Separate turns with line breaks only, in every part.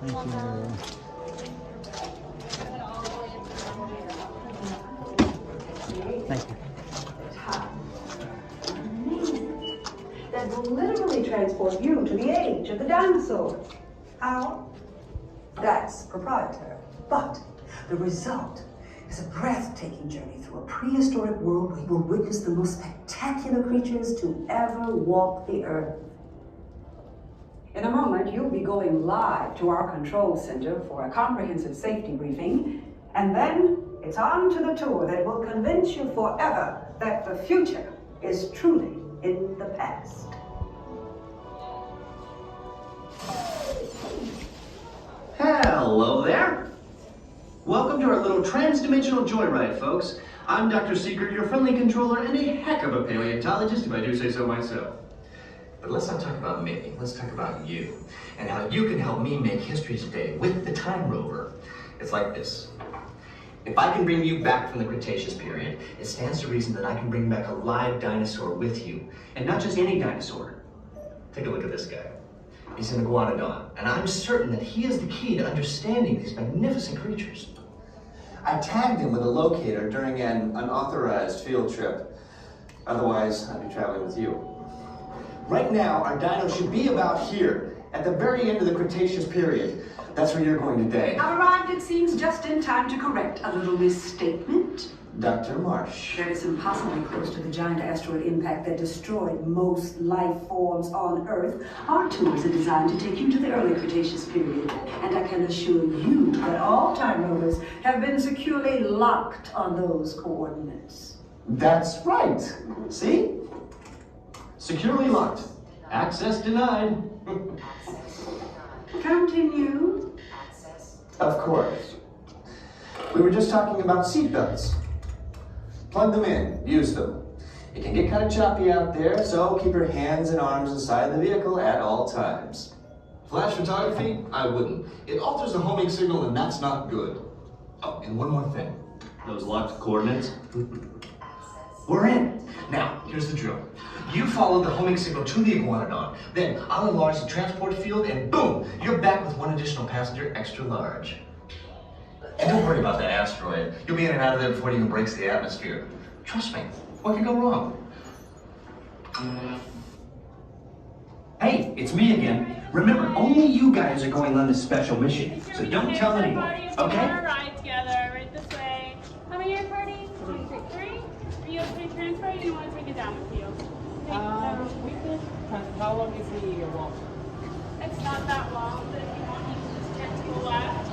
Thank you. Thank you.
That will literally transport you to the age of the dinosaur. How? That's proprietary. But the result is a breathtaking journey through a prehistoric world where you will witness the most spectacular creatures to ever walk the earth. In a moment, you'll be going live to our control center for a comprehensive safety briefing, and then it's on to the tour that will convince you forever that the future is truly in the past.
Hello there. Welcome to our little trans-dimensional joyride, folks. I'm Dr. Seeker, your friendly controller and a heck of a paleontologist, if I do say so myself. But let's not talk about me, let's talk about you, and how you can help me make history today with the Time Rover. It's like this. If I can bring you back from the Cretaceous period, it stands to reason that I can bring back a live dinosaur with you. And not just any dinosaur. Take a look at this guy. He's an Iguanodon, and I'm certain that he is the key to understanding these magnificent creatures.
I tagged him with a locator during an unauthorized field trip. Otherwise, I'd be traveling with you. Right now, our dino should be about here, at the very end of the Cretaceous period. That's where you're going today.
I've arrived, it seems, just in time to correct a little misstatement.
Dr. Marsh.
That is impossibly close to the giant asteroid impact that destroyed most life forms on Earth. Our tours are designed to take you to the early Cretaceous period, and I can assure you that all time rovers have been securely locked on those coordinates.
That's right. See?
Securely locked. Access denied.
Continue.
Of course. We were just talking about seatbelts. Plug them in, use them. It can get kind of choppy out there, so keep your hands and arms inside the vehicle at all times.
Flash photography? I wouldn't. It alters the homing signal and that's not good. Oh, and one more thing.
Those locked coordinates.
We're in. Now, here's the drill. You follow the homing signal to the Iguanodon, then I'll enlarge the transport field and boom, you're back with one additional passenger extra large. And don't worry about that asteroid. You'll be in and out of there before it even breaks the atmosphere. Trust me, what could go wrong?
Hey, it's me again. Remember, only you guys are going on this special mission, so don't tell anyone, okay?
We're gonna ride together right this way. How many are you party? 3? Are you okay to transfer? Or do you want to take it down with you?
We could. How long is the walk?
It's not that long, but if you want, you can just turn to the left.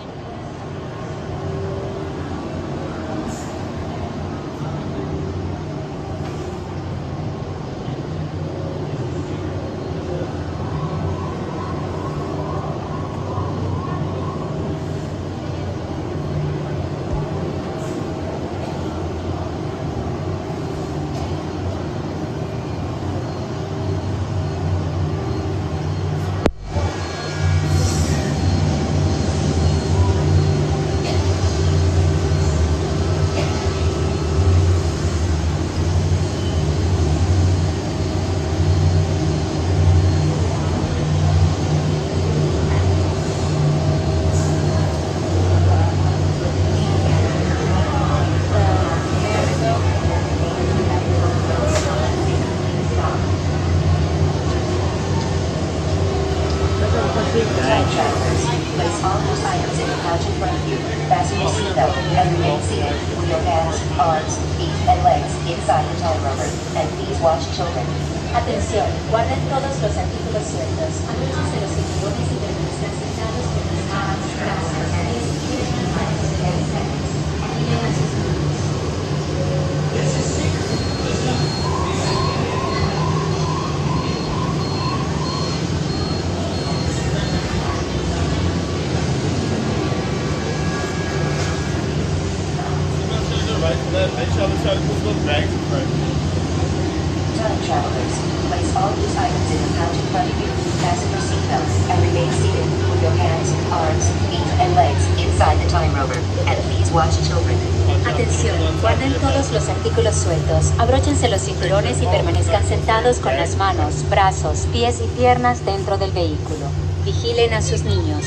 Atención, guarden todos los artículos sueltos. Abróchense los cinturones y permanezcan sentados con las manos, brazos, pies y piernas descansados. Miren sus manos. Time travelers, place all these items in the pouch in front of you, fasten your seatbelts, and remain seated with your hands, arms, feet, and legs inside the Time Rover. And please watch children. Atención, guarden todos los artículos sueltos, abróchense los cinturones y permanezcan sentados con las manos, brazos, pies y piernas dentro del vehículo. Vigilen a sus niños.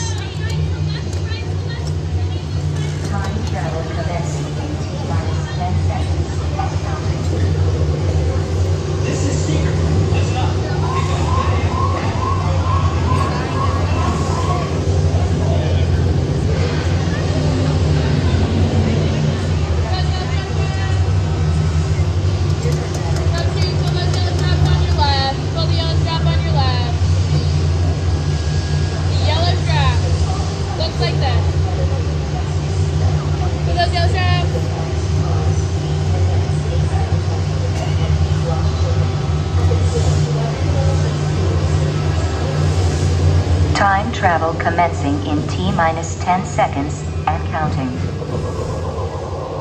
travel commencing in T-minus 10 seconds and counting.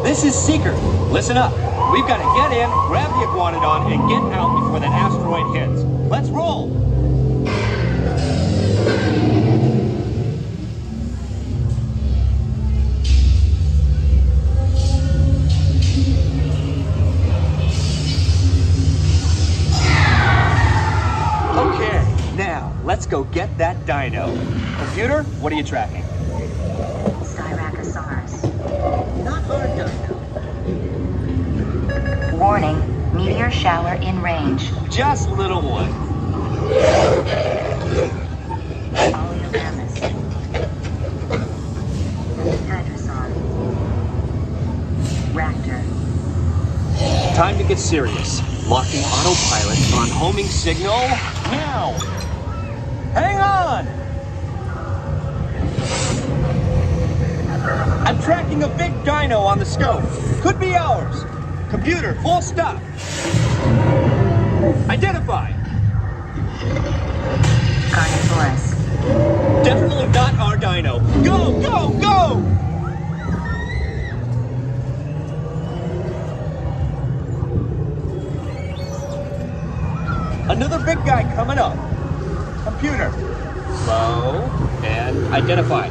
This is Seeker. Listen up. We've got to get in, grab the Iguanodon, and get out before that asteroid hits. Let's roll! Okay, now, let's go get that dino. Computer, what are you tracking? Not our dino.
Warning, meteor shower in range.
Just little one.
Audio-animatronics. Dinosaur. Raptor.
Time to get serious. Locking autopilot on homing signal now. Hang on! I'm tracking a big dino on the scope. Could be ours. Computer, full stop. Identify.
Carnotaurus.
Definitely not our dino. Go, go, go! Another big guy coming up. Computer. Slow and identify.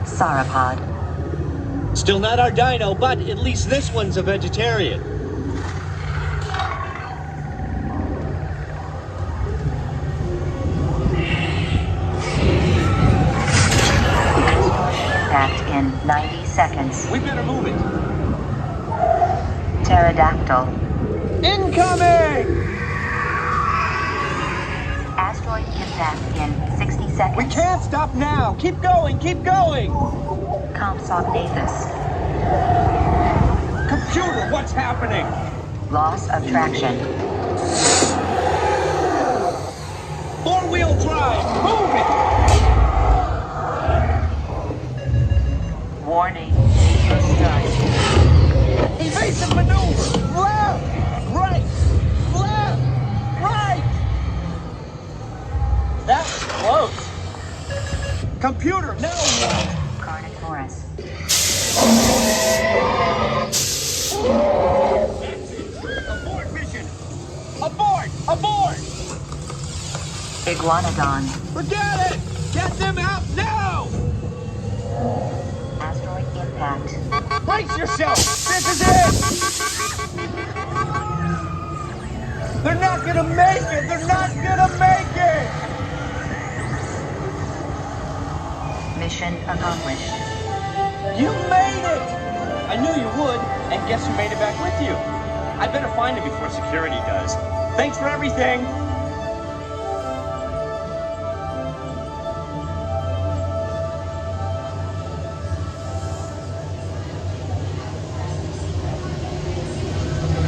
Sauropod.
Still not our dino, but at least this one's a vegetarian.
Impact in 90 seconds.
We better move it.
Pterodactyl.
Incoming!
Asteroid impact in 60 seconds.
We can't stop now. Keep going, keep going.
Compsognathus.
Computer, what's happening?
Loss of traction.
Four-wheel drive, move it!
Warning, meteor strike.
Evasive maneuver! Left! Right! Left! Right! That was close. Computer, now what?
Carnotaurus.
Abort mission! Abort! Abort!
Iguanodon.
Forget it! Get them out now!
Asteroid impact.
Brace yourself! This is it! They're not gonna make it! They're not gonna make it!
Mission accomplished.
You made it! I knew you would, and guess who made it back with you? I better find it before security does. Thanks for everything!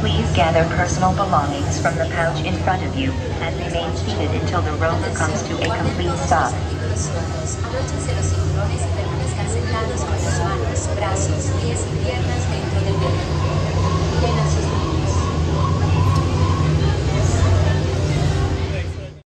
Please gather personal belongings from the pouch in front of you and remain seated until the rover comes to a complete stop.
Abróchense los cinturones y permanezcan sentados con las manos, brazos, pies y piernas dentro del vehículo.